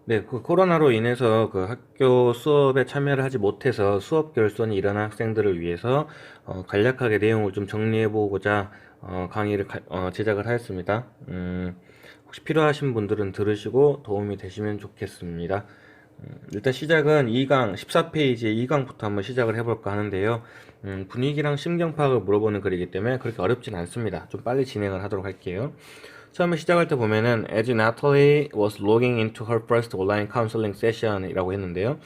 네, 그 코로나로 인해서 그 학교 수업에 참여를 하지 못해서 수업 결손이 일어난 학생들을 위해서 간략하게 내용을 좀 정리해 보고자 강의를 제작을 하였습니다. 혹시 필요하신 분들은 들으시고 도움이 되시면 좋겠습니다. 일단 시작은 2강, 14페이지의 2강부터 한번 시작을 해볼까 하는데요. 분위기랑 심경 파악을 물어보는 글이기 때문에 그렇게 어렵진 않습니다. 좀 빨리 진행을 하도록 할게요. 처음에 시작할 때 보면은 as Natalie was logging into her first online counseling session 이라고 했는데요.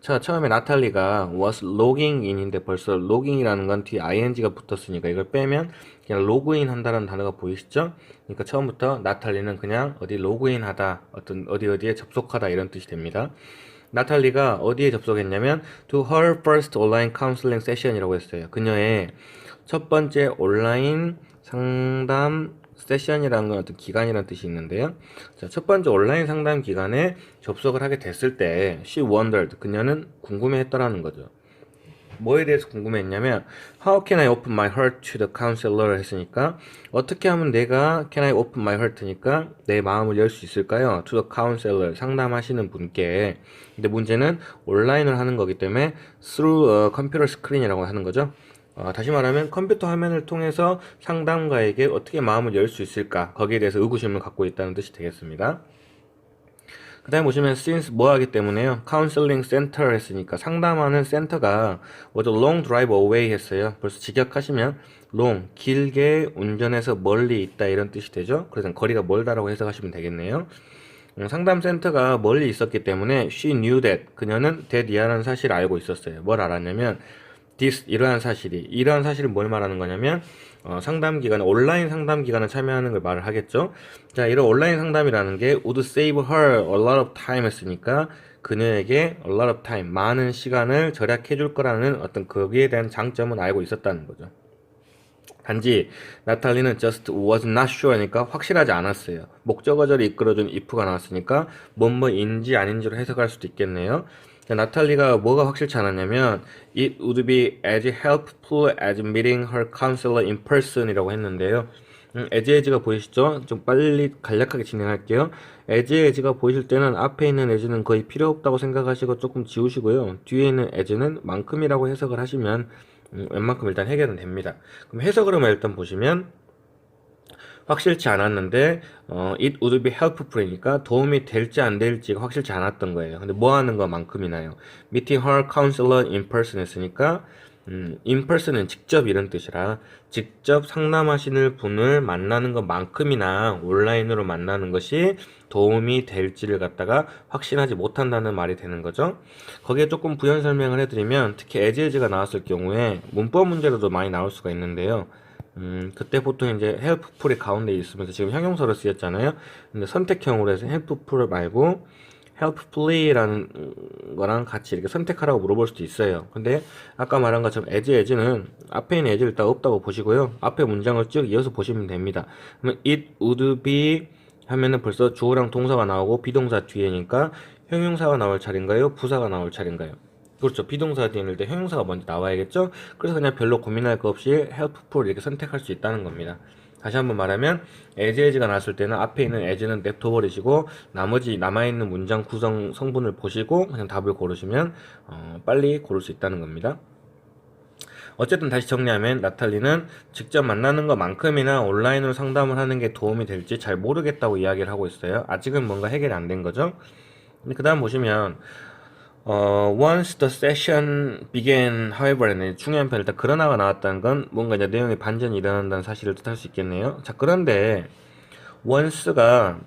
자, 처음에 나탈리가 was logging in인데 벌써 logging이라는 건 뒤에 ing가 붙었으니까 이걸 빼면 그냥 로그인 한다는 단어가 보이시죠? 그러니까 처음부터 나탈리는 그냥 어디 로그인 하다, 어디에 접속하다 이런 뜻이 됩니다. 나탈리가 어디에 접속했냐면 to her first online counseling session이라고 했어요. 그녀의 첫 번째 온라인 상담 세션이라는 건 어떤 기간이라는 뜻이 있는데요. 자, 첫 번째 온라인 상담 기간에 접속을 하게 됐을 때 she wondered, 그녀는 궁금해했더라는 거죠. 뭐에 대해서 궁금했냐면 How can I open my heart to the counselor 했으니까 어떻게 하면 내가 can I open my heart니까 내 마음을 열 수 있을까요? To the counselor, 상담하시는 분께. 근데 문제는 온라인을 하는 거기 때문에 through a computer screen이라고 하는 거죠. 다시 말하면 컴퓨터 화면을 통해서 상담가에게 어떻게 마음을 열 수 있을까, 거기에 대해서 의구심을 갖고 있다는 뜻이 되겠습니다. 그 다음에 보시면 since 뭐 하기 때문에요. counseling center 했으니까 상담하는 센터가 was a long drive away 했어요. 벌써 직역하시면 long, 길게 운전해서 멀리 있다 이런 뜻이 되죠. 그래서 거리가 멀다라고 해석하시면 되겠네요. 상담센터가 멀리 있었기 때문에 she knew that, 그녀는 that이라는 사실을 알고 있었어요. 뭘 알았냐면 this, 이러한 사실은 뭘 말하는 거냐면 상담 기간, 온라인 상담 기간에 참여하는 걸 말을 하겠죠. 자, 이런 온라인 상담이라는 게 would save her a lot of time 했으니까 그녀에게 a lot of time, 많은 시간을 절약해 줄 거라는 어떤 거기에 대한 장점은 알고 있었다는 거죠. 단지 나탈리는 just was not sure니까 확실하지 않았어요. 목적어절을 이끌어준 if가 나왔으니까 뭐뭐인지 아닌지로 해석할 수도 있겠네요. 자, 나탈리가 뭐가 확실치 않았냐면 it would be as helpful as meeting her counselor in person 이라고 했는데요. as가 보이시죠? 좀 빨리 간략하게 진행할게요. as가 보이실 때는 앞에 있는 as는 거의 필요 없다고 생각하시고 조금 지우시고요. 뒤에 있는 as는 만큼이라고 해석을 하시면 웬만큼 일단 해결은 됩니다. 그럼 해석으로만 일단 보시면 확실치 않았는데 it would be helpful이니까 도움이 될지 안 될지가 확실치 않았던 거예요. 근데 뭐 하는 것만큼이나요. meeting her counselor in person 했으니까 in person은 직접 이런 뜻이라 직접 상담하시는 분을 만나는 것만큼이나 온라인으로 만나는 것이 도움이 될지를 갖다가 확신하지 못한다는 말이 되는 거죠. 거기에 조금 부연 설명을 해드리면 특히 as가 나왔을 경우에 문법 문제로도 많이 나올 수가 있는데요. 그때 보통 이제 helpful이 가운데 있으면서 지금 형용사로 쓰였잖아요. 근데 선택형으로 해서 helpful 말고 helpfully라는 거랑 같이 이렇게 선택하라고 물어볼 수도 있어요. 근데 아까 말한 것처럼 as는 앞에 있는 as를 일단 없다고 보시고요. 앞에 문장을 쭉 이어서 보시면 됩니다. 그러면 it would be 하면은 벌써 주어랑 동사가 나오고 비동사 뒤에니까 형용사가 나올 차례인가요? 부사가 나올 차례인가요? 그렇죠. 비동사 뒤에 있을 때 형용사가 먼저 나와야겠죠? 그래서 그냥 별로 고민할 거 없이 helpful 이렇게 선택할 수 있다는 겁니다. 다시 한번 말하면 as가 나왔을 때는 앞에 있는 as는 냅둬버리시고 나머지 남아있는 문장 구성 성분을 보시고 그냥 답을 고르시면 빨리 고를 수 있다는 겁니다. 어쨌든 다시 정리하면 나탈리는 직접 만나는 것만큼이나 온라인으로 상담을 하는 게 도움이 될지 잘 모르겠다고 이야기를 하고 있어요. 아직은 뭔가 해결이 안 된 거죠. 근데 그 다음 보시면 once the session began, however, 중요한 편 일단 그러나가 나왔다는 건 뭔가 이제 내용의 반전이 일어난다는 사실을 뜻할 수 있겠네요. 자, 그런데 once가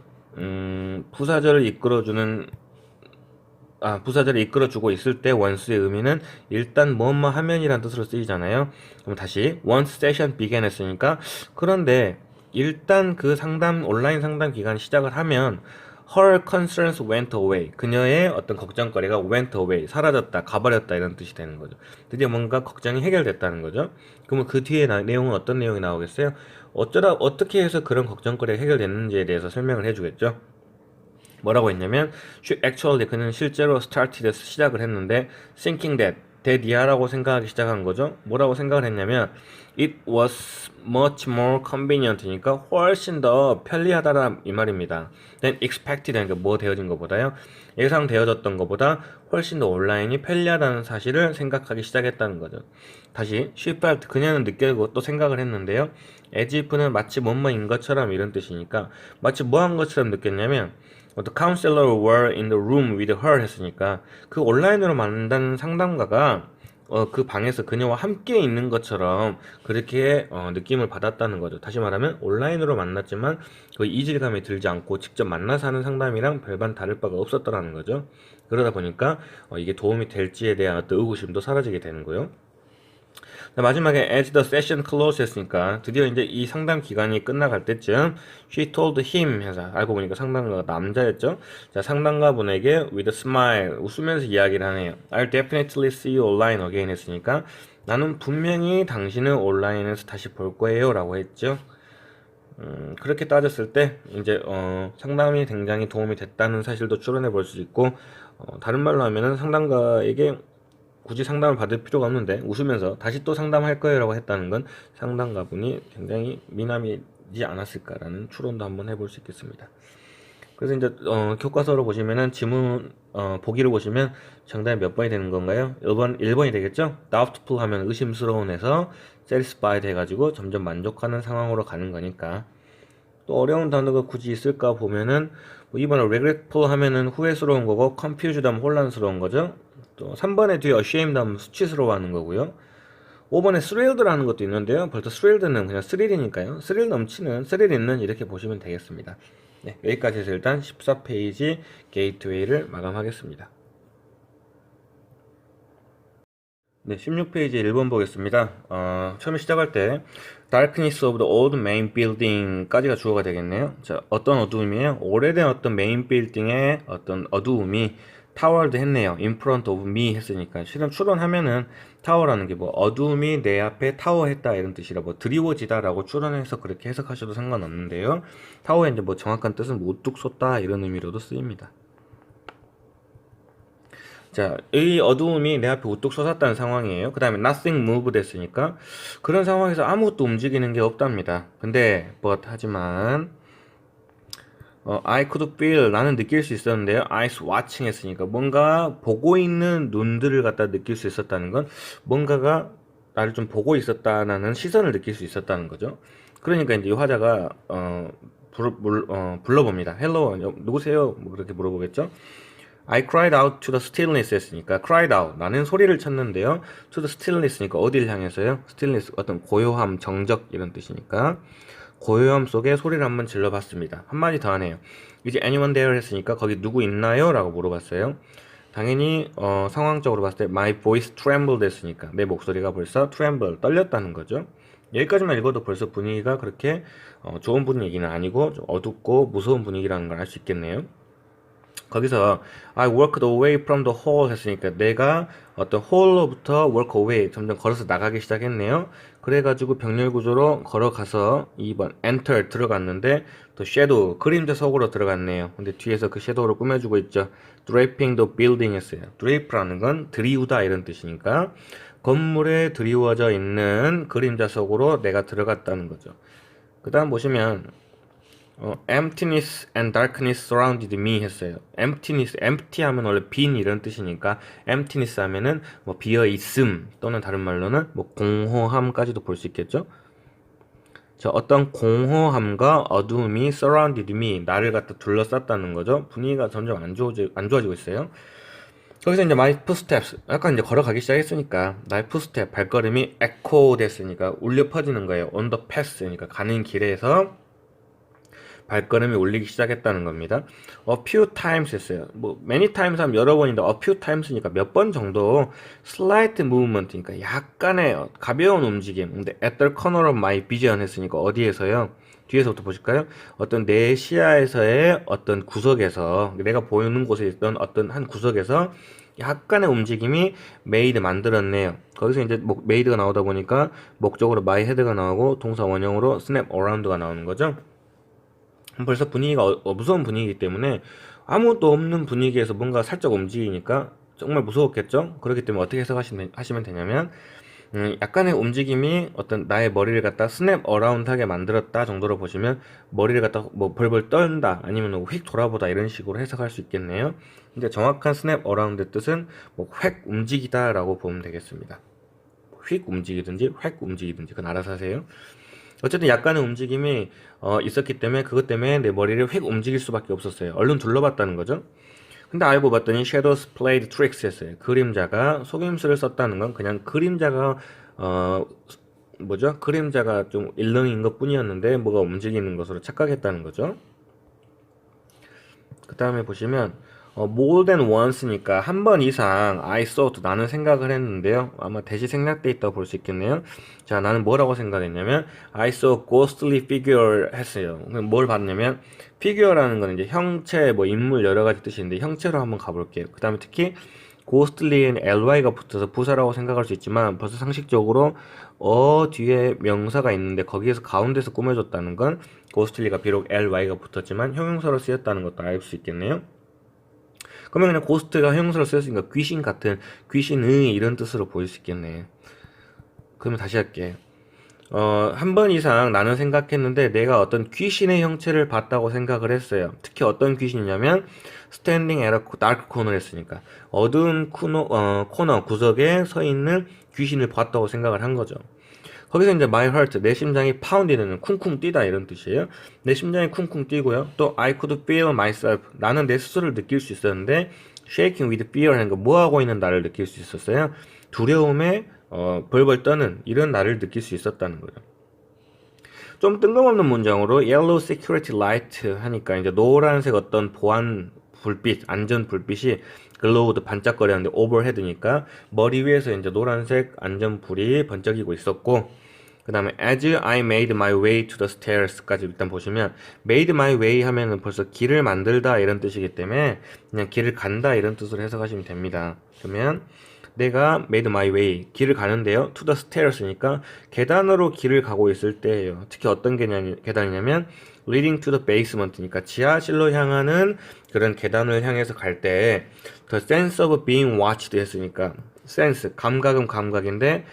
부사절을 이끌어주는 부사절을 이끌어주고 있을 때 once의 의미는 일단 뭐뭐 하면이란 뜻으로 쓰이잖아요. 그럼 다시 once session began 했으니까 그런데 일단 그 온라인 상담 기간이 시작을 하면 her concerns went away. 그녀의 어떤 걱정거리가 went away. 사라졌다, 가버렸다 이런 뜻이 되는 거죠. 드디어 뭔가 걱정이 해결됐다는 거죠. 그러면 그 뒤에 내용은 어떤 내용이 나오겠어요? 어떻게 해서 그런 걱정거리가 해결됐는지에 대해서 설명을 해주겠죠. 뭐라고 했냐면 she actually, 그는 실제로 started 시작을 했는데 thinking that 대니아라고 생각하기 시작한 거죠. 뭐라고 생각을 했냐면 it was much more convenient니까 훨씬 더 편리하다라 이 말입니다. than expected 그러니까 뭐 되어진 것보다요. 예상되어졌던 것보다 훨씬 더 온라인이 편리하다는 사실을 생각하기 시작했다는 거죠. 다시 she felt 그녀는 느끼고 또 생각을 했는데요. as if는 마치 뭐뭐인 것처럼 이런 뜻이니까 마치 뭐 한 것처럼 느꼈냐면 The counselor were in the room with her 했으니까 그 온라인으로 만난다는 상담가가 그 방에서 그녀와 함께 있는 것처럼 그렇게 느낌을 받았다는 거죠. 다시 말하면 온라인으로 만났지만 그 이질감이 들지 않고 직접 만나서 하는 상담이랑 별반 다를 바가 없었더라는 거죠. 그러다 보니까 이게 도움이 될지에 대한 어떤 의구심도 사라지게 되는 거예요. 마지막에 as the session closed 했으니까 드디어 이제 이 상담 기간이 끝나갈 때쯤 she told him 해서 알고 보니까 상담가가 남자였죠. 자, 상담가분에게 with a smile 웃으면서 이야기를 하네요. I'll definitely see you online again 했으니까 나는 분명히 당신을 온라인에서 다시 볼 거예요 라고 했죠. 그렇게 따졌을 때 이제 상담이 굉장히 도움이 됐다는 사실도 추론해 볼 수 있고 다른 말로 하면은 상담가에게 굳이 상담을 받을 필요가 없는데 웃으면서 다시 또 상담할 거예요 라고 했다는 건 상담가분이 굉장히 미남이지 않았을까라는 추론도 한번 해볼 수 있겠습니다. 그래서 이제 교과서로 보시면은 지문 보기를 보시면 정답이 몇 번이 되는 건가요? 1번이 되겠죠? doubtful 하면 의심스러운에서 satisfied 해가지고 점점 만족하는 상황으로 가는 거니까. 또 어려운 단어가 굳이 있을까 보면은 뭐 2번은 regretful 하면은 후회스러운 거고 confused 하면 혼란스러운 거죠. 또 3번에 뒤에 ashamed 하면 수치스러워하는 거고요. 5번에 thrilled라는 것도 있는데요. 벌써 thrilled는 그냥 스릴이니까요. 스릴 넘치는, 스릴 있는 이렇게 보시면 되겠습니다. 네, 여기까지 해서 일단 14페이지 게이트웨이를 마감하겠습니다. 네, 16페이지 1번 보겠습니다. 처음에 시작할 때 Darkness of the old main building까지가 주어가 되겠네요. 자, 어떤 어두움이에요? 오래된 어떤 메인 빌딩의 어떤 어두움이 타워드 했네요. In front of me 했으니까 실은 추론하면은 타워라는 게 뭐 어두움이 내 앞에 타워 했다 이런 뜻이라 뭐 드리워지다 라고 추론해서 그렇게 해석하셔도 상관없는데요. 타워의 이제 뭐 정확한 뜻은 뭐 우뚝 솟다 이런 의미로도 쓰입니다. 자, 이 어두움이 내 앞에 우뚝 솟았다는 상황이에요. 그 다음에 nothing moved 됐으니까 그런 상황에서 아무것도 움직이는 게 없답니다. 근데 하지만 I could feel 나는 느낄 수 있었는데요. eyes watching 했으니까 뭔가 보고 있는 눈들을 갖다 느낄 수 있었다는 건 뭔가가 나를 좀 보고 있었다는 시선을 느낄 수 있었다는 거죠. 그러니까 이제 이 화자가 불러봅니다. Hello, 누구세요? 뭐 그렇게 물어보겠죠. I cried out to the stillness 했으니까 cried out 나는 소리를 쳤는데요. to the stillness니까 어디를 향해서요? stillness 어떤 고요함, 정적 이런 뜻이니까 고요함 속에 소리를 한번 질러봤습니다. 한마디 더 하네요. 이제 anyone there 했으니까 거기 누구 있나요? 라고 물어봤어요. 당연히 상황적으로 봤을 때 my voice trembled 했으니까 내 목소리가 벌써 tremble 떨렸다는 거죠. 여기까지만 읽어도 벌써 분위기가 그렇게 좋은 분위기는 아니고 좀 어둡고 무서운 분위기라는 걸 알 수 있겠네요. 거기서 I walked away from the hall 했으니까 내가 어떤 홀로부터 walk away 점점 걸어서 나가기 시작했네요. 그래가지고 병렬 구조로 걸어가서 2번 enter 들어갔는데 또 shadow 그림자 속으로 들어갔네요. 근데 뒤에서 그 shadow로 꾸며주고 있죠. draping the building 했어요. drape라는 건 드리우다 이런 뜻이니까 건물에 드리워져 있는 그림자 속으로 내가 들어갔다는 거죠. 그 다음 보시면 emptiness and darkness surrounded me 했어요. emptiness, empty 하면 원래 빈 이런 뜻이니까 emptiness 하면은 뭐 비어 있음 또는 다른 말로는 뭐 공허함까지도 볼 수 있겠죠. 자, 어떤 공허함과 어두움이 surrounded me 나를 갖다 둘러쌌다는 거죠. 분위기가 점점 안 좋아지고 있어요. 거기서 이제 my footsteps 약간 이제 걸어가기 시작했으니까 나의 footstep 발걸음이 echo 됐으니까 울려 퍼지는 거예요. on the path 그러니까 가는 길에서 발걸음이 울리기 시작했다는 겁니다. A few times 했어요. 뭐 many times 하면 여러 번인데 a few times니까 몇 번 정도 slight movement 그러니까 약간의 가벼운 움직임. 근데 at the corner of my vision 했으니까 어디에서요? 뒤에서부터 보실까요? 어떤 내 시야에서의 어떤 구석에서 내가 보이는 곳에 있던 어떤 한 구석에서 약간의 움직임이 made 만들었네요. 거기서 이제 made가 나오다 보니까 목적으로 my head가 나오고 동사 원형으로 snap around가 나오는 거죠. 벌써 분위기가 무서운 분위기이기 때문에 아무것도 없는 분위기에서 뭔가 살짝 움직이니까 정말 무서웠겠죠? 그렇기 때문에 어떻게 하시면 되냐면 약간의 움직임이 어떤 나의 머리를 갖다 스냅 어라운드하게 만들었다 정도로 보시면 머리를 갖다 뭐 벌벌 떨다 아니면 휙 돌아보다 이런 식으로 해석할 수 있겠네요. 근데 정확한 스냅 어라운드의 뜻은 뭐 획 움직이다 라고 보면 되겠습니다. 휙 움직이든지 획 움직이든지 그건 알아서 하세요. 어쨌든 약간의 움직임이 있었기 때문에 그것 때문에 내 머리를 휙 움직일 수밖에 없었어요. 얼른 둘러봤다는 거죠. 근데 알고 봤더니 shadows played tricks 했어요. 그림자가 속임수를 썼다는 건 그냥 그림자가 어 뭐죠? 그림자가 좀 일렁인 것 뿐이었는데 뭐가 움직이는 것으로 착각했다는 거죠. 그 다음에 보시면 more than once니까 한 번 이상 I thought 나는 생각을 했는데요. 아마 대시 생략돼 있다고 볼 수 있겠네요. 자, 나는 뭐라고 생각했냐면 I saw ghostly figure 했어요. 뭘 봤냐면 figure라는 건 이제 형체, 뭐 인물 여러 가지 뜻인데 형체로 한번 가볼게요. 그 다음에 특히 ghostly엔 ly가 붙어서 부사라고 생각할 수 있지만 벌써 상식적으로 뒤에 명사가 있는데 거기에서 가운데서 꾸며줬다는 건 ghostly가 비록 ly가 붙었지만 형용사로 쓰였다는 것도 알 수 있겠네요. 그러면 그냥 고스트가 형용사로 쓰였으니까 귀신 같은, 귀신의 이런 뜻으로 보일 수 있겠네. 그러면 다시 할게. 한 번 이상 나는 생각했는데 내가 어떤 귀신의 형체를 봤다고 생각을 했어요. 특히 어떤 귀신이냐면 스탠딩 at a dark corner 했으니까 어두운 코너 구석에 서 있는 귀신을 봤다고 생각을 한 거죠. 거기서 이제 my heart 내 심장이 pound이는 쿵쿵 뛰다 이런 뜻이에요. 내 심장이 쿵쿵 뛰고요. 또 I could feel myself 나는 내 스스로를 느낄 수 있었는데 shaking with fear 하는 거 뭐 하고 있는 나를 느낄 수 있었어요. 두려움에 벌벌 떠는 이런 나를 느낄 수 있었다는 거죠. 좀 뜬금없는 문장으로 yellow security light 하니까 이제 노란색 어떤 보안 불빛, 안전 불빛이 글로우드 반짝거리는데 overhead니까 머리 위에서 이제 노란색 안전 불이 번쩍이고 있었고 그 다음에 as I made my way to the stairs까지 일단 보시면 made my way 하면은 벌써 길을 만들다 이런 뜻이기 때문에 그냥 길을 간다 이런 뜻으로 해석하시면 됩니다. 그러면 내가 made my way 길을 가는데요 to the stairs니까 계단으로 길을 가고 있을 때예요. 특히 어떤 계단이냐면 leading to the basement니까 지하실로 향하는 그런 계단을 향해서 갈 때 the sense of being watched 했으니까 sense 감각은 감각인데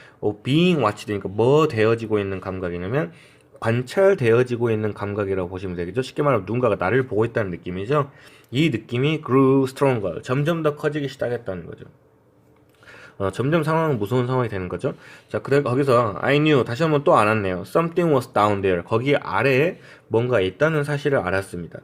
being watched니까 뭐 되어지고 있는 감각이냐면 관찰되어지고 있는 감각이라고 보시면 되겠죠. 쉽게 말하면 누군가가 나를 보고 있다는 느낌이죠. 이 느낌이 grew stronger 점점 더 커지기 시작했다는 거죠. 점점 상황은 무서운 상황이 되는 거죠. 자, 그래 거기서 I knew 다시 한번 또 알았네요. Something was down there. 거기 아래에 뭔가 있다는 사실을 알았습니다.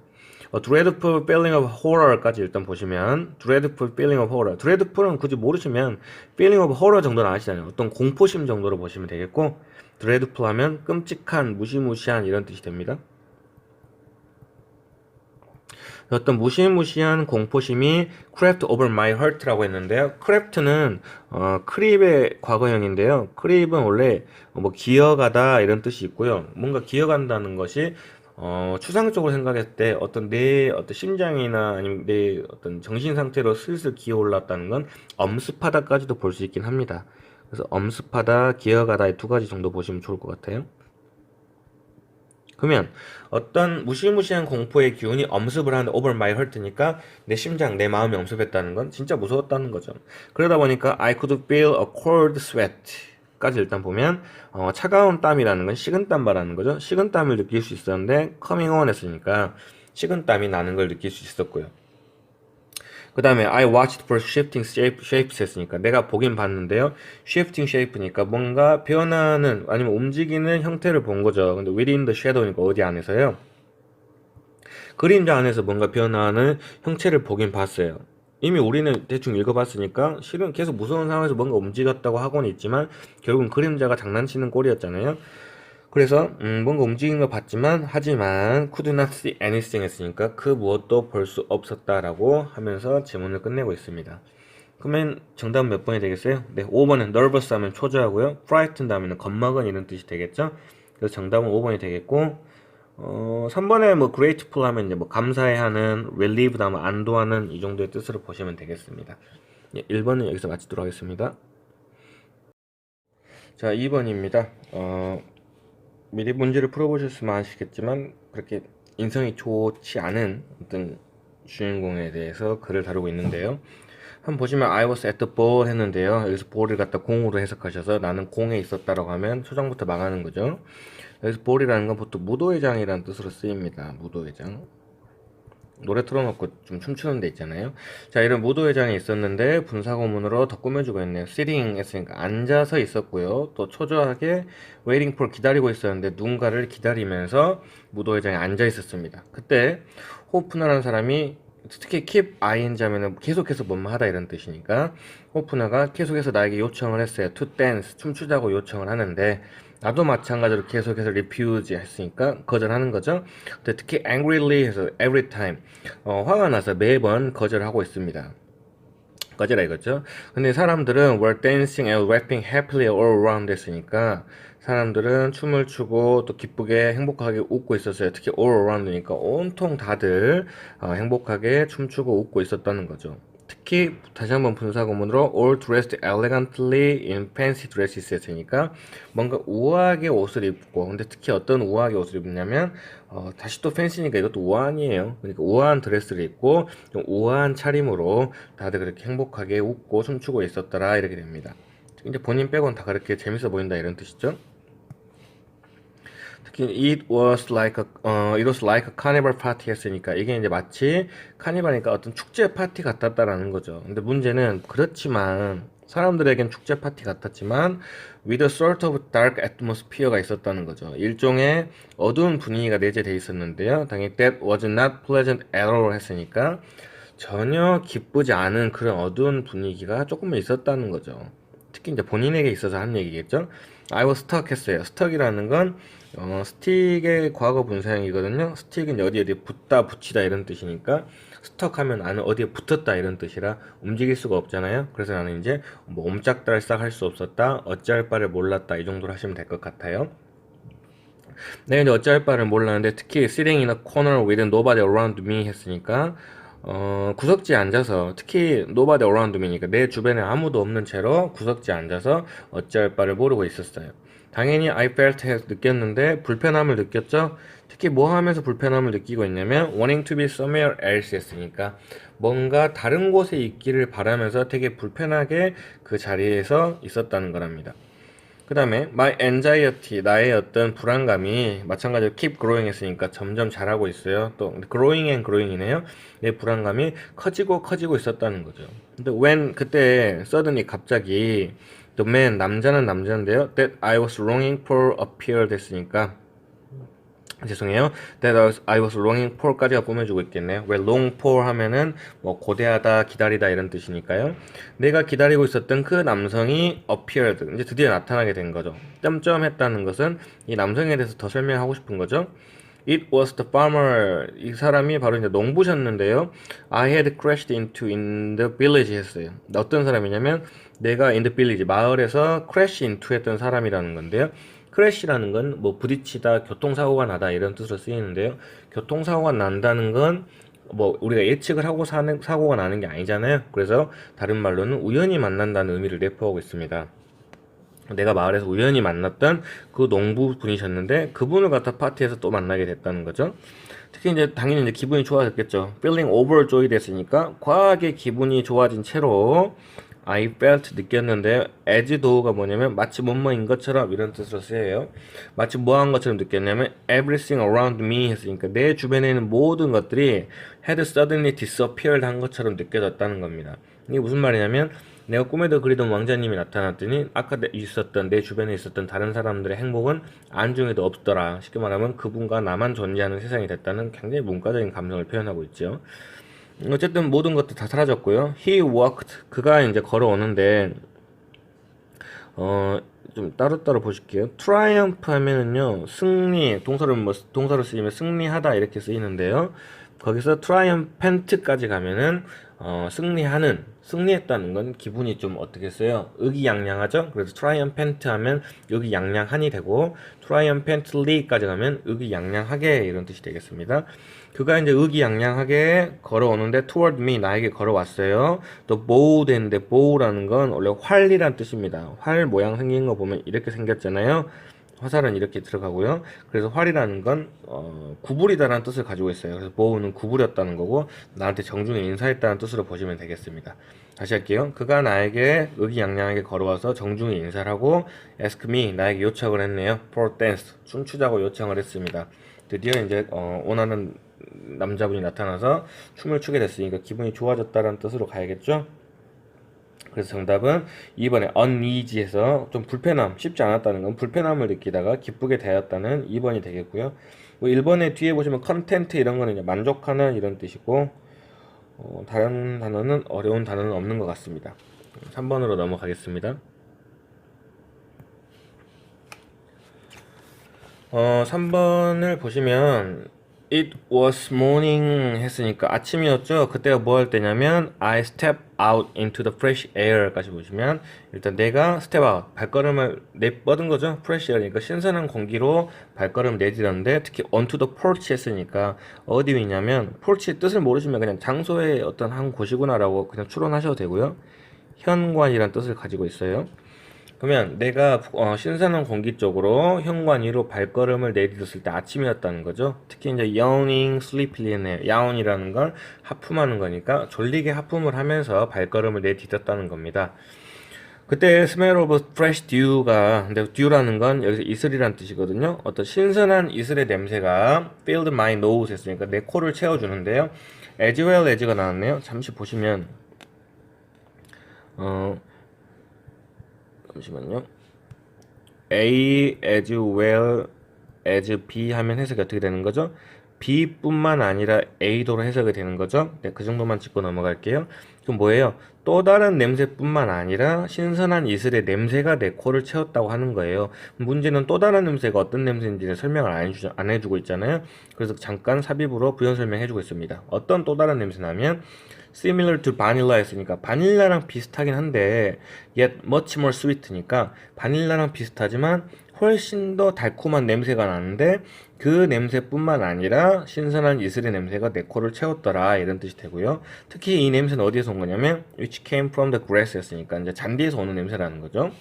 dreadful feeling of horror까지 일단 보시면 dreadful feeling of horror. dreadful은 굳이 모르시면 feeling of horror 정도는 아시잖아요. 어떤 공포심 정도로 보시면 되겠고 dreadful 하면 끔찍한, 무시무시한 이런 뜻이 됩니다. 어떤 무시무시한 공포심이 crept over my heart라고 했는데요. crept는 크립의 과거형인데요. 크립은 원래 뭐 기어가다 이런 뜻이 있고요. 뭔가 기어간다는 것이 추상적으로 생각했을 때 어떤 내 어떤 심장이나 아니면 내 어떤 정신 상태로 슬슬 기어 올랐다는 건 엄습하다까지도 볼 수 있긴 합니다. 그래서 엄습하다, 기어가다 이 두 가지 정도 보시면 좋을 것 같아요. 그러면 어떤 무시무시한 공포의 기운이 엄습을 하는데 over my heart니까 내 심장, 내 마음이 엄습했다는 건 진짜 무서웠다는 거죠. 그러다 보니까 I could feel a cold sweat 까지 일단 보면 차가운 땀이라는 건 식은땀 말하는 거죠. 식은땀을 느낄 수 있었는데 coming on 했으니까 식은땀이 나는 걸 느낄 수 있었고요. 그 다음에 I watched for shifting shapes 했으니까 내가 보긴 봤는데요. shifting shape니까 뭔가 변하는 아니면 움직이는 형태를 본 거죠. 근데 within the shadow니까 어디 안에서요. 그림자 안에서 뭔가 변화하는 형체를 보긴 봤어요. 이미 우리는 대충 읽어봤으니까 실은 계속 무서운 상황에서 뭔가 움직였다고 하고는 있지만 결국은 그림자가 장난치는 꼴이었잖아요. 그래서 뭔가 움직이는 걸 봤지만 하지만 could not see anything 했으니까 그 무엇도 볼 수 없었다라고 하면서 지문을 끝내고 있습니다. 그러면 정답은 몇 번이 되겠어요? 네, 5번은 nervous 하면 초조하고요. frightened 하면 겁먹은 이런 뜻이 되겠죠? 그래서 정답은 5번이 되겠고 3번에 뭐 grateful 하면 이제 뭐 감사해하는, relieved 하면 안도하는 이 정도의 뜻으로 보시면 되겠습니다. 1번은 여기서 마치도록 하겠습니다. 자, 2번입니다. 미리 문제를 풀어보셨으면 아시겠지만 그렇게 인성이 좋지 않은 어떤 주인공에 대해서 글을 다루고 있는데요. 한번 보시면 I was at the ball 했는데요. 여기서 ball을 갖다 공으로 해석하셔서 나는 공에 있었다라고 하면 초장부터 망하는 거죠. 여기서 ball이라는 건 보통 무도회장이라는 뜻으로 쓰입니다. 무도회장. 노래 틀어놓고 좀 춤추는 데 있잖아요. 자, 이런 무도회장이 있었는데 분사구문으로 더 꾸며주고 있네요. sitting 했으니까 앉아서 있었고요. 또 초조하게 waiting for 기다리고 있었는데 누군가를 기다리면서 무도회장에 앉아 있었습니다. 그때 호프너라는 사람이 특히 keep ing 하면은 계속해서 뭐뭐 하다 이런 뜻이니까 호프너가 계속해서 나에게 요청을 했어요. to dance 춤추자고 요청을 하는데 나도 마찬가지로 계속해서 refuse 했으니까 거절하는 거죠. 근데 특히 angrily 해서 every time 화가 나서 매번 거절하고 있습니다. 거절하 이거죠. 근데 사람들은 were dancing and rapping happily all around 했으니까 사람들은 춤을 추고 또 기쁘게 행복하게 웃고 있었어요. 특히 all around니까 온통 다들 행복하게 춤추고 웃고 있었다는 거죠. 특히 다시 한번 분사구문으로 all dressed elegantly in fancy dresses 했으니까 뭔가 우아하게 옷을 입고 근데 특히 어떤 우아하게 옷을 입냐면 다시 또 팬시니까 이것도 우아한이에요. 그러니까 우아한 드레스를 입고 좀 우아한 차림으로 다들 그렇게 행복하게 웃고 춤추고 있었더라 이렇게 됩니다. 이제 본인 빼고는 다 그렇게 재밌어 보인다 이런 뜻이죠. 특히 it was like a carnival party 했으니까 이게 이제 마치 카니발이니까 어떤 축제 파티 같았다라는 거죠. 근데 문제는 그렇지만 사람들에겐 축제 파티 같았지만 with a sort of dark atmosphere가 있었다는 거죠. 일종의 어두운 분위기가 내재돼 있었는데요. 당연히 that was not pleasant at all 했으니까 전혀 기쁘지 않은 그런 어두운 분위기가 조금은 있었다는 거죠. 특히 이제 본인에게 있어서 한 얘기겠죠. I was stuck 했어요. stuck이라는 건 스틱의 과거 분사형이거든요. 스틱은 어디에 붙다, 붙이다 이런 뜻이니까 stuck 하면 나는 어디에 붙었다 이런 뜻이라 움직일 수가 없잖아요. 그래서 나는 이제 뭐 옴짝달싹 할 수 없었다, 어찌할 바를 몰랐다 이 정도로 하시면 될 것 같아요. 내가 이제 어찌할 바를 몰랐는데 특히 sitting in a corner with nobody around me 했으니까 구석지에 앉아서 특히 nobody around me니까 내 주변에 아무도 없는 채로 구석지에 앉아서 어찌할 바를 모르고 있었어요. 당연히 I felt 느꼈는데 불편함을 느꼈죠. 특히 뭐 하면서 불편함을 느끼고 있냐면 wanting to be somewhere else 했으니까 뭔가 다른 곳에 있기를 바라면서 되게 불편하게 그 자리에서 있었다는 거랍니다. 그 다음에 my anxiety 나의 어떤 불안감이 마찬가지로 keep growing 했으니까 점점 자라고 있어요. 또 growing and growing이네요. 내 불안감이 커지고 커지고 있었다는 거죠. 근데 when 그때 suddenly 갑자기 the man 남자는 남자인데요. that I was longing for appeared 했으니까 죄송해요. That I was longing for까지가 꾸며주고 있겠네요. 왜 long for 하면은 뭐 고대하다, 기다리다 이런 뜻이니까요. 내가 기다리고 있었던 그 남성이 appeared 이제 드디어 나타나게 된 거죠. 점점 했다는 것은 이 남성에 대해서 더 설명하고 싶은 거죠. It was the farmer. 이 사람이 바로 이제 농부셨는데요. I had crashed into in the village 했어요. 어떤 사람이냐면 내가 in the village 마을에서 crash into 했던 사람이라는 건데요. 크래시라는 건 뭐 부딪히다, 교통사고가 나다 이런 뜻으로 쓰이는데요. 교통사고가 난다는 건 뭐 우리가 예측을 하고 사고가 나는 게 아니잖아요. 그래서 다른 말로는 우연히 만난다는 의미를 내포하고 있습니다. 내가 마을에서 우연히 만났던 그 농부분이셨는데 그분을 갖다 파티에서 또 만나게 됐다는 거죠. 특히 이제 당연히 이제 기분이 좋아졌겠죠. feeling overjoyed 됐으니까 과하게 기분이 좋아진 채로 I felt 느꼈는데 as though가 뭐냐면 마치 뭐뭐인 것처럼 이런 뜻으로 쓰여요. 마치 뭐한 것처럼 느꼈냐면 everything around me 했으니까 내 주변에 있는 모든 것들이 had suddenly disappeared 한 것처럼 느껴졌다는 겁니다. 이게 무슨 말이냐면 내가 꿈에도 그리던 왕자님이 나타났더니 아까 있었던 내 주변에 있었던 다른 사람들의 행복은 안중에도 없더라. 쉽게 말하면 그분과 나만 존재하는 세상이 됐다는 굉장히 문과적인 감성을 표현하고 있죠. 어쨌든 모든 것도 다 사라졌고요. He walked 그가 이제 걸어오는데 좀 따로따로 보실게요. triumph 하면은요 승리 동사로 쓰이면 승리하다 이렇게 쓰이는데요. 거기서 triumphant까지 가면은 승리했다는 건 기분이 좀 어떻게 써요? 의기양양하죠? 그래서 triumphant 하면 의기양양한이 되고 triumphantly까지 가면 의기양양하게 이런 뜻이 되겠습니다. 그가 이제 의기양양하게 걸어오는데 toward me 나에게 걸어왔어요. 또 bow 했는데 bow라는 건 원래 활이란 뜻입니다. 활 모양 생긴 거 보면 이렇게 생겼잖아요. 화살은 이렇게 들어가고요. 그래서 활이라는 건 구부리다라는 뜻을 가지고 있어요. 그래서 보우는 구부렸다는 거고 나한테 정중히 인사했다는 뜻으로 보시면 되겠습니다. 다시 할게요. 그가 나에게 의기양양하게 걸어와서 정중히 인사를 하고 ask me 나에게 요청을 했네요. for dance 춤추자고 요청을 했습니다. 드디어 이제 원하는 남자분이 나타나서 춤을 추게 됐으니까 기분이 좋아졌다는 뜻으로 가야겠죠. 그래서 정답은 2번에 uneasy에서 좀 불편함, 쉽지 않았다는 건 불편함을 느끼다가 기쁘게 대하였다는 2번이 되겠고요. 뭐 1번에 뒤에 보시면 content 이런 거는 이제 만족하는 이런 뜻이고 다른 단어는 어려운 단어는 없는 것 같습니다. 3번으로 넘어가겠습니다. 3번을 보시면 It was morning 했으니까 아침이었죠. 그때가 뭐 할 때냐면 I step out into the fresh air까지 보시면 일단 내가 step out 발걸음을 내뻗은 거죠. fresh air니까 신선한 공기로 발걸음 내딛었는데 특히 onto the porch 했으니까 어디 위냐면 porch 뜻을 모르시면 그냥 장소의 어떤 한 곳이구나라고 그냥 추론하셔도 되고요. 현관이란 뜻을 가지고 있어요. 그러면 내가 신선한 공기 쪽으로 현관 위로 발걸음을 내딛었을 때 아침이었다는 거죠. 특히 이제 yawning sleepy네요. yawn이라는 건 하품하는 거니까 졸리게 하품을 하면서 발걸음을 내딛었다는 겁니다. 그때 smell of fresh dew가 근데 dew라는 건 여기서 이슬이란 뜻이거든요. 어떤 신선한 이슬의 냄새가 filled my nose 했으니까 내 코를 채워주는데요. as well as가 나왔네요. 잠시 보시면 잠시만요. A as well as B 하면 해석이 어떻게 되는 거죠? B뿐만 아니라 A도로 해석이 되는 거죠. 네, 그 정도만 짚고 넘어갈게요. 그럼 뭐예요? 또 다른 냄새뿐만 아니라 신선한 이슬의 냄새가 내 코를 채웠다고 하는 거예요. 문제는 또 다른 냄새가 어떤 냄새인지를 설명을 안 해주고 있잖아요. 그래서 잠깐 삽입으로 부연 설명해주고 있습니다. 어떤 또 다른 냄새냐면 similar to vanilla 했으니까 바닐라랑 비슷하긴 한데 yet much more sweet니까 바닐라랑 비슷하지만 훨씬 더 달콤한 냄새가 나는데 그 냄새뿐만 아니라 신선한 이슬의 냄새가 내 코를 채웠더라 이런 뜻이 되고요. 특히 이 냄새는 어디에서 온 거냐면 which came from the grass 였으니까 이제 잔디에서 오는 냄새라는 거죠.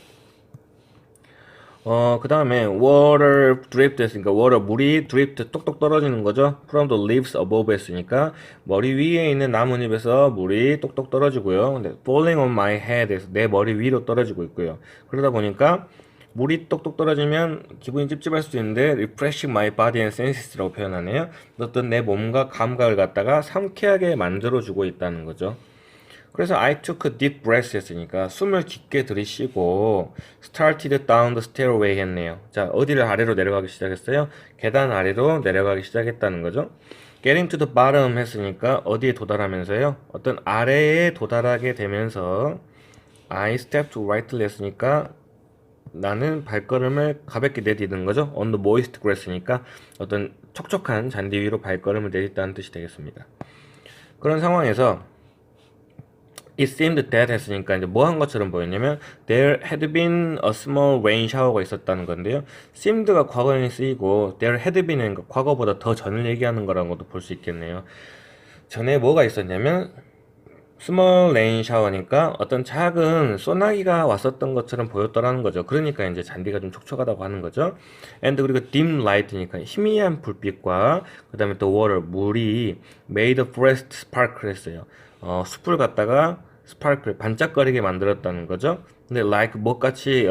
그 다음에 water dripped 했으니까 water 물이 dripped 똑똑 떨어지는 거죠. from the leaves above 했으니까 머리 위에 있는 나뭇잎에서 물이 똑똑 떨어지고요. 근데 falling on my head 에서 내 머리 위로 떨어지고 있고요. 그러다 보니까 물이 똑똑 떨어지면 기분이 찝찝할 수도 있는데 refreshing my body and senses라고 표현하네요. 어떤 내 몸과 감각을 갖다가 상쾌하게 만들어주고 있다는 거죠. 그래서 I took a deep breath 했으니까 숨을 깊게 들이쉬고 started down the stairway 했네요. 자, 어디를 아래로 내려가기 시작했어요? 계단 아래로 내려가기 시작했다는 거죠. getting to the bottom 했으니까 어디에 도달하면서요? 어떤 아래에 도달하게 되면서 I stepped rightly 했으니까 나는 발걸음을 가볍게 내딛는 거죠. on the moist grass니까 어떤 촉촉한 잔디 위로 발걸음을 내딛다는 뜻이 되겠습니다. 그런 상황에서 It seemed that 했으니까 이제 뭐 한 것처럼 보였냐면 there had been a small rain shower가 있었다는 건데요. seemed가 과거형이 쓰이고 there had been은 과거보다 더 전을 얘기하는 거라는 것도 볼 수 있겠네요. 전에 뭐가 있었냐면 small rain shower니까 어떤 작은 소나기가 왔었던 것처럼 보였더라는 거죠. 그러니까 이제 잔디가 좀 촉촉하다고 하는 거죠. and 그리고 dim light니까 희미한 불빛과 그 다음에 또 water 물이 made the forest sparkle 했어요. 숲을 갖다가 스파클 반짝거리게 만들었다는 거죠. 근데 like 뭐같이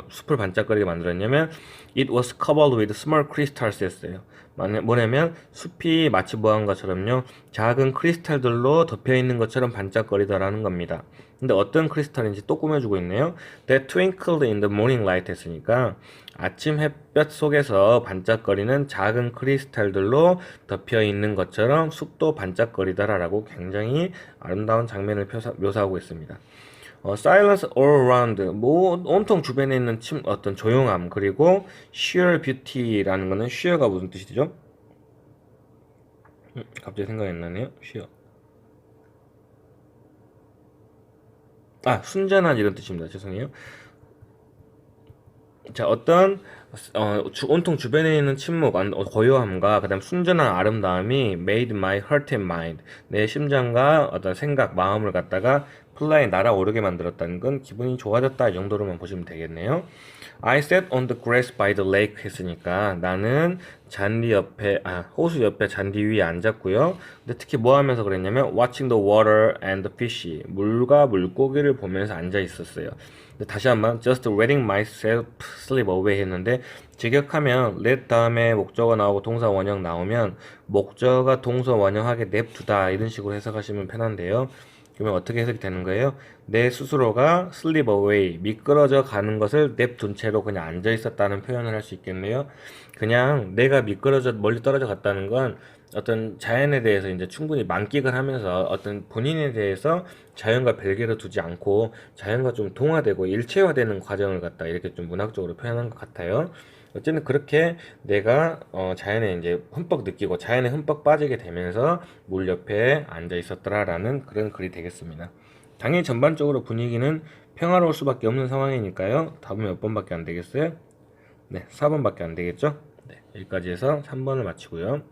숲을 반짝거리게 만들었냐면 it was covered with small crystals 했어요. 뭐냐면 숲이 마치 뭐한 것처럼요 작은 크리스탈들로 덮여 있는 것처럼 반짝거리더라는 겁니다. 근데 어떤 크리스탈인지 또 꾸며주고 있네요. That twinkled in the morning light 했으니까 아침 햇볕 속에서 반짝거리는 작은 크리스탈들로 덮여 있는 것처럼 숲도 반짝거리더라라고 굉장히 아름다운 장면을 묘사하고 있습니다. Silence all around, 온통 주변에 있는 어떤 조용함, 그리고 sheer beauty라는 거는 sheer가 무슨 뜻이죠? 갑자기 생각이 안 나네요. sheer. 순전한 이런 뜻입니다. 죄송해요. 자, 어떤 온통 주변에 있는 침묵, 고요함과 그다음 순전한 아름다움이 made my heart and mind 내 심장과 어떤 생각, 마음을 갖다가 플라이 날아오르게 만들었다는 건 기분이 좋아졌다 이 정도로만 보시면 되겠네요. I sat on the grass by the lake 했으니까 나는 잔디 옆에 호수 옆에 잔디 위에 앉았고요. 근데 특히 뭐 하면서 그랬냐면 watching the water and the fish 물과 물고기를 보면서 앉아 있었어요. 근데 다시 한번 just letting myself slip away 했는데 직역하면 let 다음에 목적어 나오고 동사 원형 나오면 목적어가 동사 원형하게 냅두다 이런 식으로 해석하시면 편한데요. 그러면 어떻게 해석이 되는 거예요? 내 스스로가 slip away, 미끄러져 가는 것을 냅둔 채로 그냥 앉아 있었다는 표현을 할 수 있겠네요. 그냥 내가 미끄러져 멀리 떨어져 갔다는 건 어떤 자연에 대해서 이제 충분히 만끽을 하면서 어떤 본인에 대해서 자연과 별개로 두지 않고 자연과 좀 동화되고 일체화되는 과정을 갖다 이렇게 좀 문학적으로 표현한 것 같아요. 어쨌든 그렇게 내가 자연에 이제 흠뻑 느끼고 자연에 흠뻑 빠지게 되면서 물 옆에 앉아 있었더라라는 그런 글이 되겠습니다. 당연히 전반적으로 분위기는 평화로울 수밖에 없는 상황이니까요. 답은 몇 번밖에 안 되겠어요? 네, 4번밖에 안 되겠죠? 네, 여기까지 해서 3번을 마치고요.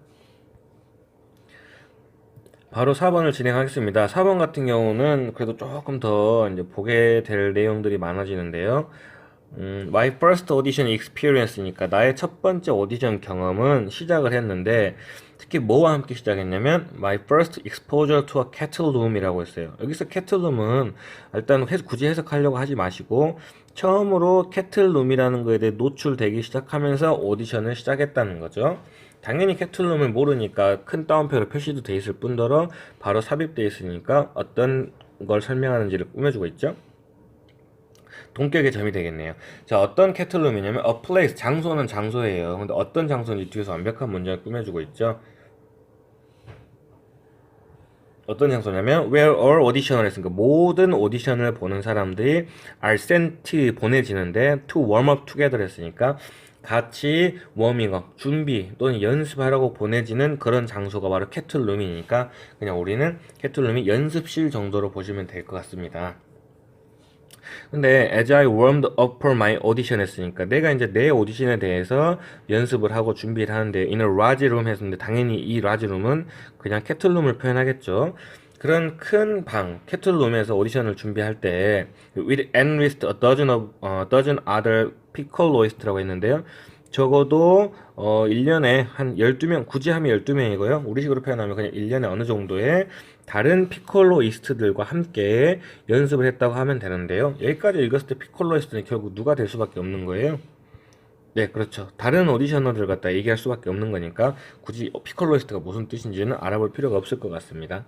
바로 4번을 진행하겠습니다. 4번 같은 경우는 그래도 조금 더 이제 보게 될 내용들이 많아지는데요. My first audition experience니까 나의 첫 번째 오디션 경험은 시작을 했는데 특히 뭐와 함께 시작했냐면 My first exposure to a kettle room이라고 했어요. 여기서 kettle room은 일단 굳이 해석하려고 하지 마시고 처음으로 캐틀룸이라는 거에 대해 노출되기 시작하면서 오디션을 시작했다는 거죠. 당연히 캐틀룸을 모르니까 큰 따옴표로 표시도 돼 있을 뿐더러 바로 삽입돼 있으니까 어떤 걸 설명하는지를 꾸며주고 있죠. 동격의 점이 되겠네요. 자, 어떤 캐틀룸이냐면 a place, 장소는 장소예요. 근데 어떤 장소인지 뒤에서 완벽한 문장을 꾸며주고 있죠. 어떤 장소냐면 where all audition을 했으니까 모든 오디션을 보는 사람들이 are sent 보내지는데 to warm up together 했으니까 같이 워밍업, 준비 또는 연습하라고 보내지는 그런 장소가 바로 캐틀룸이니까 그냥 우리는 캐틀룸이 연습실 정도로 보시면 될 것 같습니다. 근데 as I warmed up for my audition 했으니까 내가 이제 내 오디션에 대해서 연습을 하고 준비를 하는데 in a large room 했는데 당연히 이 large room은 그냥 캐틀룸을 표현하겠죠. 그런 큰 방, 캐틀룸에서 오디션을 준비할 때 with at least a dozen other piccoloist라고 했는데요. 적어도 1년에 한 12명, 굳이 하면 12명이고요. 우리식으로 표현하면 그냥 1년에 어느 정도의 다른 피콜로이스트들과 함께 연습을 했다고 하면 되는데요. 여기까지 읽었을 때 피콜로이스트는 결국 누가 될 수밖에 없는 거예요. 네, 그렇죠. 다른 오디셔너들 갖다 얘기할 수밖에 없는 거니까 굳이 피콜로이스트가 무슨 뜻인지는 알아볼 필요가 없을 것 같습니다.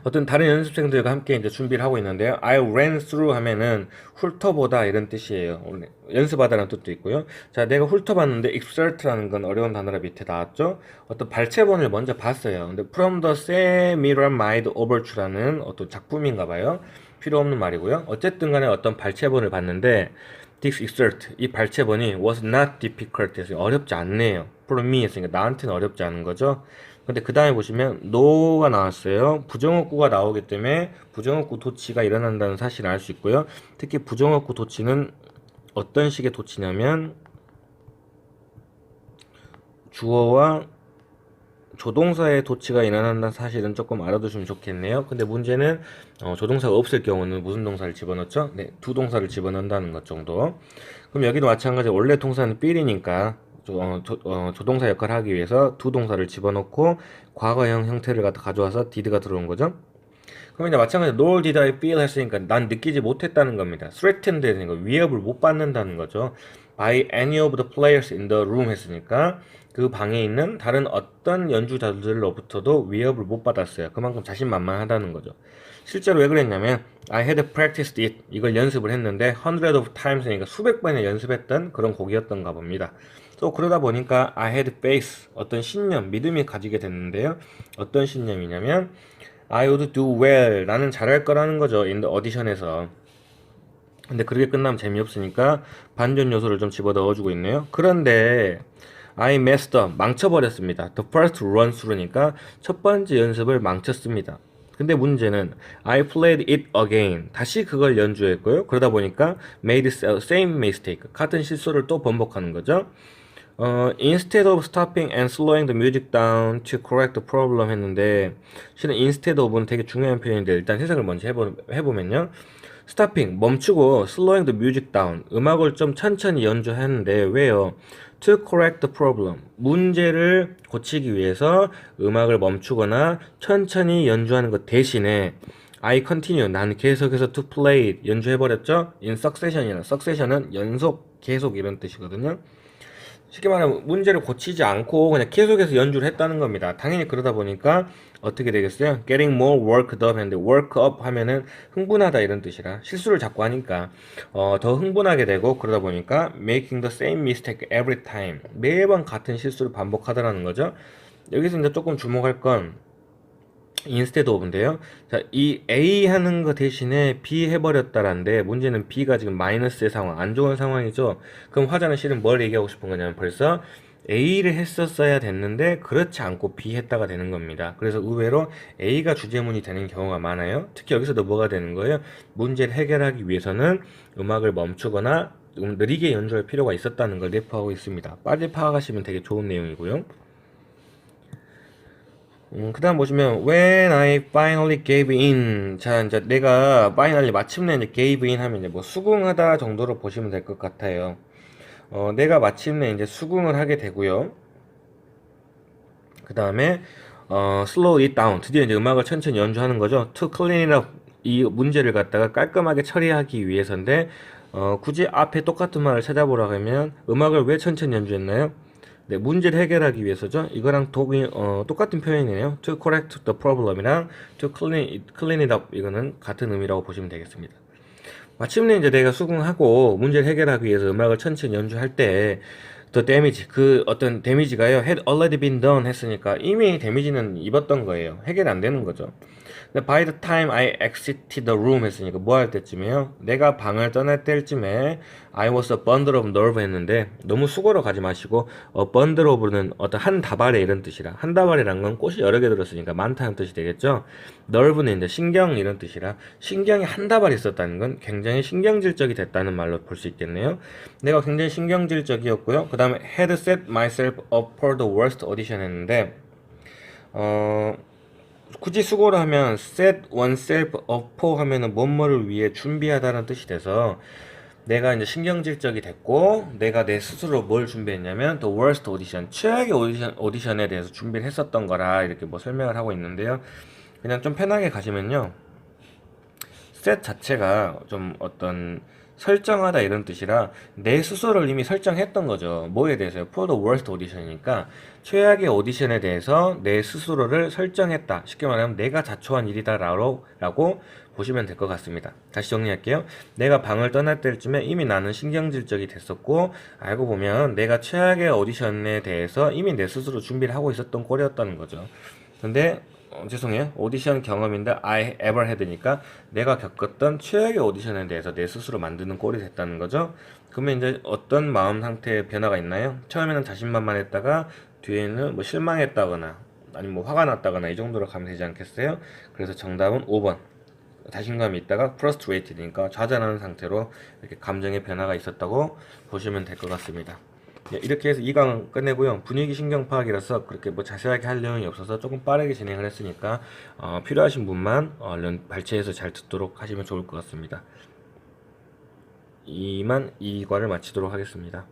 어떤 다른 연습생들과 함께 이제 준비를 하고 있는데요. I ran through 하면은 훑어보다 이런 뜻이에요. 연습하다는 뜻도 있고요. 자, 내가 훑어봤는데 exert라는 건 어려운 단어라 밑에 나왔죠. 어떤 발췌본을 먼저 봤어요. 근데 from the Semiramide Overture라는 어떤 작품인가 봐요. 필요 없는 말이고요. 어쨌든 간에 어떤 발췌본을 봤는데 This exert, 이 발췌본이 was not difficult 해서 어렵지 않네요. For me 했으니까 나한테는 어렵지 않은 거죠. 근데 그 다음에 보시면 no가 나왔어요. 부정어구가 나오기 때문에 부정어구 도치가 일어난다는 사실을 알 수 있고요. 특히 부정어구 도치는 어떤 식의 도치냐면 주어와 조동사의 도치가 일어난다는 사실은 조금 알아두시면 좋겠네요. 근데 문제는 조동사가 없을 경우는 무슨 동사를 집어넣죠? 네, 두 동사를 집어넣는다는 것 정도. 그럼 여기도 마찬가지로 원래 동사는 삘이니까 조동사 역할을 하기 위해서 두 동사를 집어넣고 과거형 형태를 갖다 가져와서 did가 들어온 거죠. 그럼 이제 마찬가지로 nor did I feel 했으니까 난 느끼지 못했다는 겁니다. threatened 했으니까 위협을 못 받는다는 거죠. by any of the players in the room 했으니까 그 방에 있는 다른 어떤 연주자들로부터도 위협을 못 받았어요. 그만큼 자신만만하다는 거죠. 실제로 왜 그랬냐면 I had practiced it 이걸 연습을 했는데 hundred of times니까 수백 번이나 연습했던 그런 곡이었던가 봅니다. 또 그러다 보니까 I had faith 어떤 신념, 믿음이 가지게 됐는데요. 어떤 신념이냐면 I would do well 나는 잘할 거라는 거죠. in the audition에서. 근데 그렇게 끝나면 재미없으니까 반전 요소를 좀 집어 넣어주고 있네요. 그런데 I messed up 망쳐버렸습니다. The first run through니까 첫 번째 연습을 망쳤습니다. 근데 문제는 I played it again 다시 그걸 연주했고요. 그러다 보니까 made the same mistake 같은 실수를 또 번복하는 거죠. instead of stopping and slowing the music down to correct the problem 했는데, 실은 instead of는 되게 중요한 표현인데, 일단 해석을 먼저 해보면요. stopping, 멈추고, slowing the music down, 음악을 좀 천천히 연주하는데, 왜요? to correct the problem, 문제를 고치기 위해서 음악을 멈추거나 천천히 연주하는 것 대신에, I continue, 나는 계속해서 to play it, 연주해버렸죠? in succession이나, succession은 연속, 계속 이런 뜻이거든요. 쉽게 말하면 문제를 고치지 않고 그냥 계속해서 연주를 했다는 겁니다. 당연히 그러다 보니까 어떻게 되겠어요? getting more worked up 했는데 work up 하면은 흥분하다 이런 뜻이라 실수를 자꾸 하니까 더 흥분하게 되고 그러다 보니까 making the same mistake every time 매번 같은 실수를 반복하더라는 거죠. 여기서 이제 조금 주목할 건 instead of인데요. 자, 이 A 하는 거 대신에 B 해버렸다라는데 문제는 B가 지금 마이너스의 상황, 안 좋은 상황이죠. 그럼 화자는 실은 뭘 얘기하고 싶은 거냐면 벌써 A를 했었어야 됐는데 그렇지 않고 B 했다가 되는 겁니다. 그래서 의외로 A가 주제문이 되는 경우가 많아요. 특히 여기서도 뭐가 되는 거예요? 문제를 해결하기 위해서는 음악을 멈추거나 느리게 연주할 필요가 있었다는 걸 내포하고 있습니다. 빨리 파악하시면 되게 좋은 내용이고요. 그 다음 보시면 when I finally gave in. 자, 이제 내가 finally 마침내 이제 gave in 하면 이제 뭐 수긍하다 정도로 보시면 될 것 같아요. 내가 마침내 이제 수긍을 하게 되고요. 그 다음에 slow it down. 드디어 이제 음악을 천천히 연주하는 거죠. to clean it up. 이 문제를 갖다가 깔끔하게 처리하기 위해서인데 굳이 앞에 똑같은 말을 찾아보라고 하면 음악을 왜 천천히 연주했나요? 네, 문제를 해결하기 위해서죠. 이거랑 똑같은 표현이네요. To correct the problem이랑 to clean it up 이거는 같은 의미라고 보시면 되겠습니다. 마침내 이제 내가 수긍하고 문제를 해결하기 위해서 음악을 천천히 연주할 때 the damage, 그 어떤 데미지가요 had already been done 했으니까 이미 데미지는 입었던 거예요. 해결 안 되는 거죠. 근데 by the time I exited the room 했으니까 뭐 할 때쯤이에요? 내가 방을 떠날 때쯤에 I was a bundle of nerve 했는데 너무 수고로 가지 마시고 bundle of는 어떤 한 다발의 이런 뜻이라 한 다발이란 건 꽃이 여러 개 들었으니까 많다는 뜻이 되겠죠. nerve는 이제 신경 이런 뜻이라 신경이 한 다발 있었다는 건 굉장히 신경질적이 됐다는 말로 볼 수 있겠네요. 내가 굉장히 신경질적이었고요. 그 다음에 had set myself up for the worst audition 했는데 굳이 수고를 하면 set oneself up for 하면은 뭐뭐를 위해 준비하다는 뜻이 돼서 내가 이제 신경질적이 됐고 내가 내 스스로 뭘 준비했냐면 the worst audition, 최악의 오디션에 대해서 준비를 했었던 거라 이렇게 뭐 설명을 하고 있는데요. 그냥 좀 편하게 가시면요. set 자체가 좀 어떤 설정하다 이런 뜻이라 내 스스로를 이미 설정했던 거죠. 뭐에 대해서요? For the worst audition이니까 최악의 오디션에 대해서 내 스스로를 설정했다. 쉽게 말하면 내가 자초한 일이다 라고 보시면 될 것 같습니다. 다시 정리할게요. 내가 방을 떠날 때쯤에 이미 나는 신경질적이 됐었고 알고 보면 내가 최악의 오디션에 대해서 이미 내 스스로 준비를 하고 있었던 꼴이었다는 거죠. 근데 죄송해요. 오디션 경험인데 I ever had니까 내가 겪었던 최악의 오디션에 대해서 내 스스로 만드는 꼴이 됐다는 거죠. 그러면 이제 어떤 마음 상태의 변화가 있나요? 처음에는 자신만만했다가 뒤에는 뭐 실망했다거나 아니면 뭐 화가 났다거나 이 정도로 가면 되지 않겠어요? 그래서 정답은 5번. 자신감이 있다가 frustrated니까 좌절하는 상태로 이렇게 감정의 변화가 있었다고 보시면 될 것 같습니다. 네, 이렇게 해서 2강 끝내고요. 분위기 신경 파악이라서 그렇게 뭐 자세하게 할 내용이 없어서 조금 빠르게 진행을 했으니까 필요하신 분만 얼른 발췌해서 잘 듣도록 하시면 좋을 것 같습니다. 이만 2과를 마치도록 하겠습니다.